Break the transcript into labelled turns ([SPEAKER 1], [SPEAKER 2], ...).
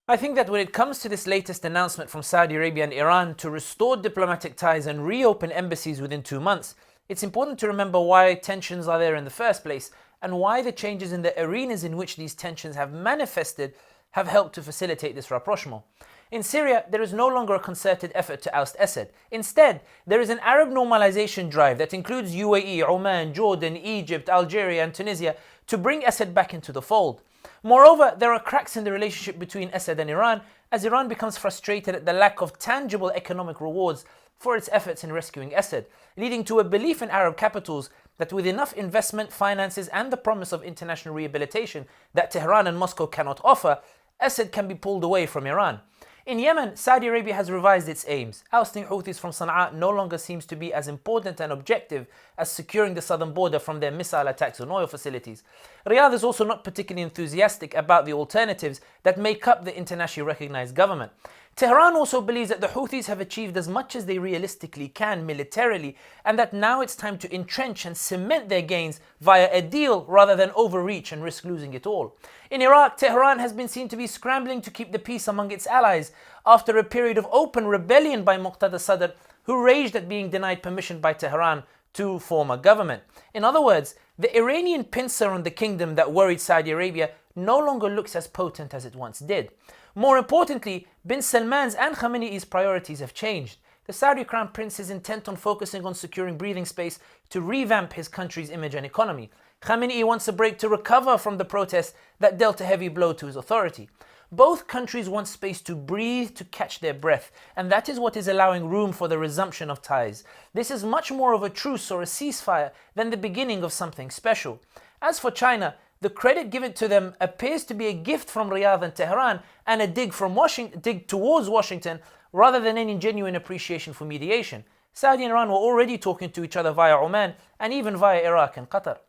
[SPEAKER 1] I think that when it comes to this latest announcement from Saudi Arabia and Iran to restore diplomatic ties and reopen embassies within 2 months, it's important to remember why tensions are there in the first place and why the changes in the arenas in which these tensions have manifested have helped to facilitate this rapprochement. In Syria, there is no longer a concerted effort to oust Assad. Instead, there is an Arab normalization drive that includes UAE, Oman, Jordan, Egypt, Algeria and Tunisia to bring Assad back into the fold. Moreover, there are cracks in the relationship between Assad and Iran as Iran becomes frustrated at the lack of tangible economic rewards for its efforts in rescuing Assad, leading to a belief in Arab capitals that with enough investment, finances and the promise of international rehabilitation that Tehran and Moscow cannot offer, Assad can be pulled away from Iran. In Yemen, Saudi Arabia has revised its aims. Ousting Houthis from Sana'a no longer seems to be as important and objective as securing the southern border from their missile attacks on oil facilities. Riyadh is also not particularly enthusiastic about the alternatives that make up the internationally recognized government. Tehran also believes that the Houthis have achieved as much as they realistically can militarily, and that now it's time to entrench and cement their gains via a deal rather than overreach and risk losing it all. In Iraq, Tehran has been seen to be scrambling to keep the peace among its allies after a period of open rebellion by Muqtada Sadr, who raged at being denied permission by Tehran to form a government. In other words, the Iranian pincer on the kingdom that worried Saudi Arabia no longer looks as potent as it once did. More importantly, bin Salman's and Khamenei's priorities have changed. The Saudi Crown Prince is intent on focusing on securing breathing space to revamp his country's image and economy. Khamenei wants a break to recover from the protests that dealt a heavy blow to his authority. Both countries want space to breathe, to catch their breath, and that is what is allowing room for the resumption of ties. This is much more of a truce or a ceasefire than the beginning of something special. As for China, the credit given to them appears to be a gift from Riyadh and Tehran and a dig towards Washington rather than any genuine appreciation for mediation. Saudi and Iran were already talking to each other via Oman and even via Iraq and Qatar.